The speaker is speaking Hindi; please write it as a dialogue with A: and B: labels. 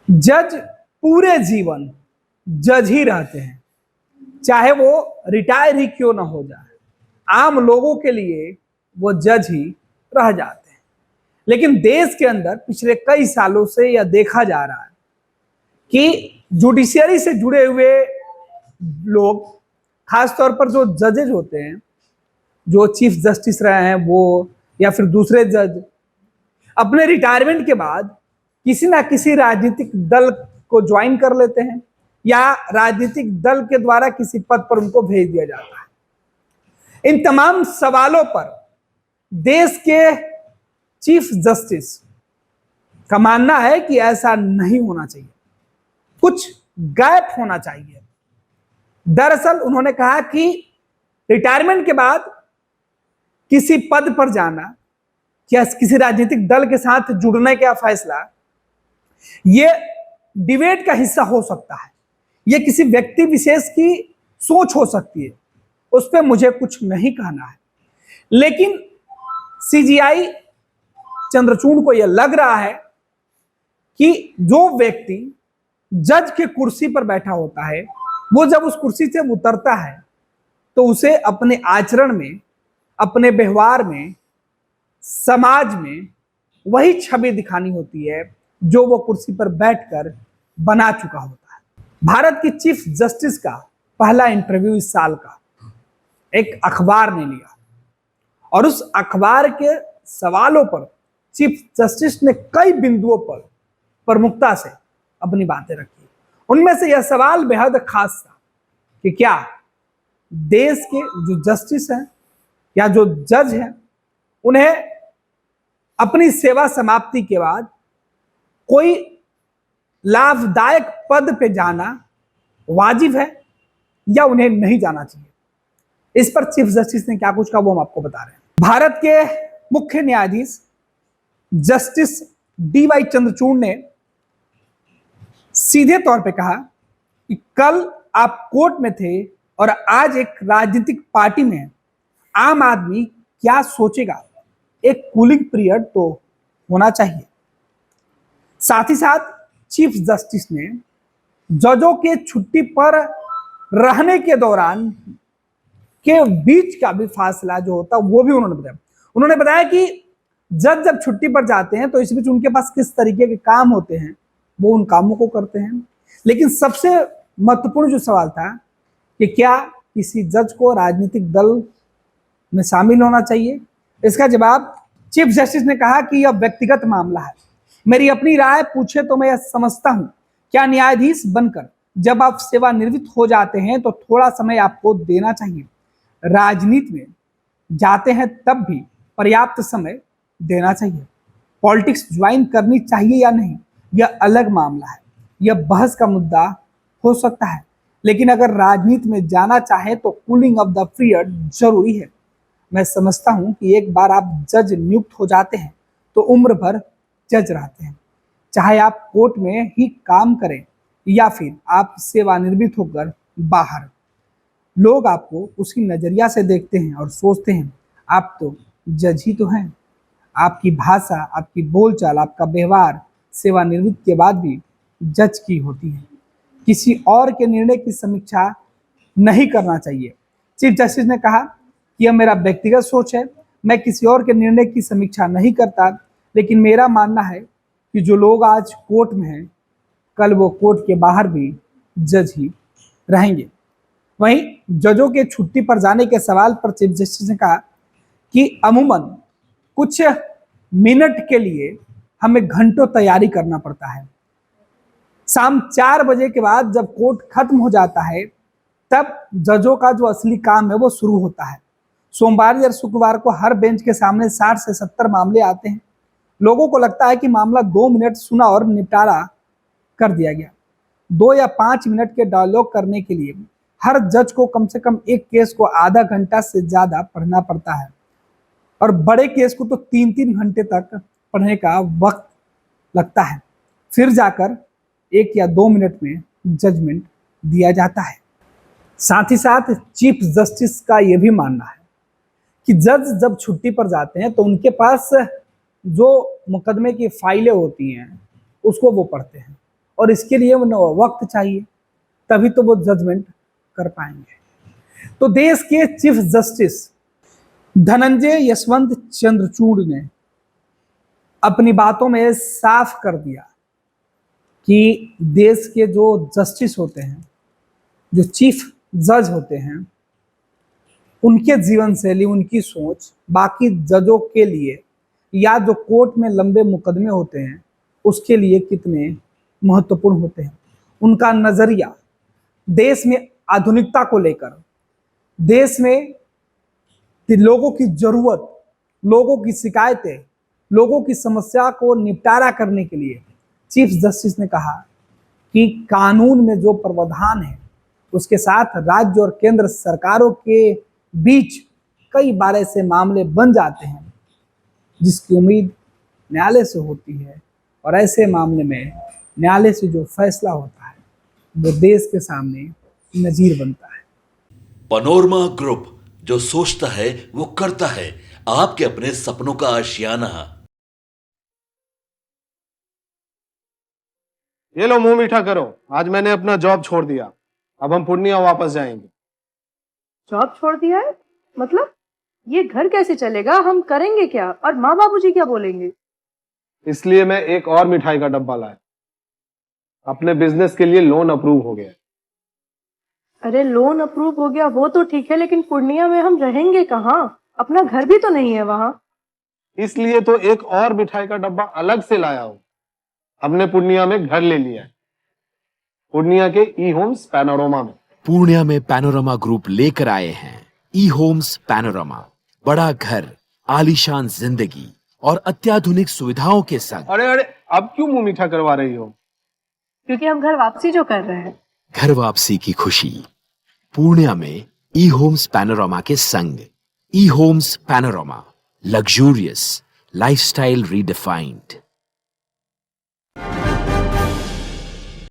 A: जज पूरे जीवन जज ही रहते हैं, चाहे वो रिटायर ही क्यों ना हो जाए। आम लोगों के लिए वो जज ही रह जाते हैं। लेकिन देश के अंदर पिछले कई सालों से यह देखा जा रहा है कि जुडिशियरी से जुड़े हुए लोग, खासतौर पर जो जजेज होते हैं, जो चीफ जस्टिस रहे हैं वो, या फिर दूसरे जज, अपने रिटायरमेंट के बाद किसी ना किसी राजनीतिक दल को ज्वाइन कर लेते हैं या राजनीतिक दल के द्वारा किसी पद पर उनको भेज दिया जाता है। इन तमाम सवालों पर देश के चीफ जस्टिस का मानना है कि ऐसा नहीं होना चाहिए, कुछ गैप होना चाहिए। दरअसल उन्होंने कहा कि रिटायरमेंट के बाद किसी पद पर जाना या किसी राजनीतिक दल के साथ जुड़ने का फैसला ये डिबेट का हिस्सा हो सकता है, ये किसी व्यक्ति विशेष की सोच हो सकती है, उस पर मुझे कुछ नहीं कहना है। लेकिन सीजीआई चंद्रचूड़ को यह लग रहा है कि जो व्यक्ति जज के कुर्सी पर बैठा होता है, वो जब उस कुर्सी से उतरता है तो उसे अपने आचरण में, अपने व्यवहार में, समाज में वही छवि दिखानी होती है जो वो कुर्सी पर बैठकर बना चुका होता है। भारत की चीफ जस्टिस का पहला इंटरव्यू इस साल का एक अखबार ने लिया और उस अखबार के सवालों पर चीफ जस्टिस ने कई बिंदुओं पर प्रमुखता से अपनी बातें रखी। उनमें से यह सवाल बेहद खास था कि क्या देश के जो जस्टिस हैं या जो जज हैं, उन्हें अपनी सेवा समाप्ति के बाद कोई लाभदायक पद पे जाना वाजिब है या उन्हें नहीं जाना चाहिए। इस पर चीफ जस्टिस ने क्या कुछ कहा वो हम आपको बता रहे हैं। भारत के मुख्य न्यायाधीश जस्टिस डीवाई चंद्रचूड़ ने सीधे तौर पे कहा कि कल आप कोर्ट में थे और आज एक राजनीतिक पार्टी में हैं। आम आदमी क्या सोचेगा, एक कूलिंग पीरियड तो होना चाहिए। साथ ही साथ चीफ जस्टिस ने जजों के छुट्टी पर रहने के दौरान के बीच का भी फासला जो होता वो भी उन्होंने बताया कि जज जब छुट्टी पर जाते हैं तो इस बीच उनके पास किस तरीके के काम होते हैं, वो उन कामों को करते हैं। लेकिन सबसे महत्वपूर्ण जो सवाल था कि क्या किसी जज को राजनीतिक दल में शामिल होना चाहिए, इसका जवाब चीफ जस्टिस ने कहा कि यह व्यक्तिगत मामला है, मेरी अपनी राय पूछे तो मैं यह समझता हूं, क्या न्यायाधीश बनकर जब आप सेवानिवृत्त हो जाते हैं तो थोड़ा समय आपको देना चाहिए। राजनीति में जाते हैं तब भी पर्याप्त समय देना चाहिए। पॉलिटिक्स ज्वाइन करनी चाहिए या नहीं, यह अलग मामला है, यह बहस का मुद्दा हो सकता है। लेकिन अगर राजनीति में जाना चाहे तो कूलिंग ऑफ द पीरियड जरूरी है। मैं समझता हूं कि एक बार आप जज नियुक्त हो जाते हैं तो उम्र भर जज रहते हैं, चाहे आप कोर्ट में ही काम करें या फिर आप सेवानिवृत्त होकर बाहर। लोग आपको उसी नजरिया से देखते हैं और सोचते हैं आप तो जज ही तो हैं। आपकी भाषा, आपकी बोलचाल, आपका व्यवहार सेवानिवृत्त के बाद भी जज की होती है। किसी और के निर्णय की समीक्षा नहीं करना चाहिए। चीफ जस्टिस ने कहा कि यह मेरा व्यक्तिगत सोच है, मैं किसी और के निर्णय की समीक्षा नहीं करता, लेकिन मेरा मानना है कि जो लोग आज कोर्ट में हैं कल वो कोर्ट के बाहर भी जज ही रहेंगे। वहीं जजों के छुट्टी पर जाने के सवाल पर चीफ जस्टिस ने कहा कि अमूमन कुछ मिनट के लिए हमें घंटों तैयारी करना पड़ता है। शाम 4 बजे के बाद जब कोर्ट खत्म हो जाता है तब जजों का जो असली काम है वो शुरू होता है। सोमवार या शुक्रवार को हर बेंच के सामने 60 से 70 मामले आते हैं। लोगों को लगता है कि मामला 2 मिनट सुना और निपटारा कर दिया गया। 2 या 5 मिनट के डायलॉग करने के लिए हर जज को कम से कम एक केस को आधा घंटा से ज्यादा पढ़ना पड़ता है और बड़े केस को तो 3-3 घंटे तक पढ़ने का वक्त लगता है। फिर जाकर 1 या 2 मिनट में जजमेंट दिया जाता है। साथ ही साथ चीफ जस्टिस का यह भी मानना है कि जज जब छुट्टी पर जाते हैं तो उनके पास जो मुकदमे की फाइलें होती हैं उसको वो पढ़ते हैं और इसके लिए उन्हें वक्त चाहिए, तभी तो वो जजमेंट कर पाएंगे। तो देश के चीफ जस्टिस धनंजय यशवंत चंद्रचूड़ ने अपनी बातों में साफ कर दिया कि देश के जो जस्टिस होते हैं, जो चीफ जज होते हैं, उनके जीवन शैली, उनकी सोच बाकी जजों के लिए या जो कोर्ट में लंबे मुकदमे होते हैं उसके लिए कितने महत्वपूर्ण होते हैं। उनका नजरिया देश में आधुनिकता को लेकर, देश में लोगों की जरूरत, लोगों की शिकायतें, लोगों की समस्या को निपटारा करने के लिए चीफ जस्टिस ने कहा कि कानून में जो प्रावधान है उसके साथ राज्य और केंद्र सरकारों के बीच कई बार ऐसे मामले बन जाते हैं जिसकी उम्मीद न्यायालय से होती है, और ऐसे मामले में न्यायालय से जो फैसला होता है वो देश के सामने नजीर बनता है।
B: पैनोरमा ग्रुप, जो सोचता है वो करता है। आपके अपने सपनों का आशियाना।
C: ये लो, मुंह मीठा करो। आज मैंने अपना जॉब छोड़ दिया, अब हम पूर्णिया वापस जाएंगे।
D: जॉब छोड़ दिया है? मतलब ये घर कैसे चलेगा? हम करेंगे क्या? और माँ बाबूजी क्या बोलेंगे?
C: इसलिए मैं एक और मिठाई का डब्बा लाया। अपने बिजनेस के लिए लोन अप्रूव हो गया।
D: अरे लोन अप्रूव हो गया वो तो ठीक है, लेकिन पूर्णिया में हम रहेंगे कहाँ? अपना घर भी तो नहीं है वहां।
C: इसलिए तो एक और मिठाई का डब्बा अलग से लाया हूं। हमने पूर्णिया में घर ले लिया है, पूर्णिया के ई होम्स पैनोरमा में।
E: पूर्णिया में पैनोरमा ग्रुप लेकर आए हैं ई होम्स पैनोरमा। बड़ा घर, आलीशान जिंदगी और अत्याधुनिक सुविधाओं के संग।
C: अरे अरे, अब क्यों मुंह मीठा करवा रही हो?
D: क्योंकि हम घर वापसी जो कर रहे हैं।
E: घर वापसी की खुशी पूर्णिया में ई होम्स पैनोरमा के संग। E homes panorama, luxurious lifestyle redefined.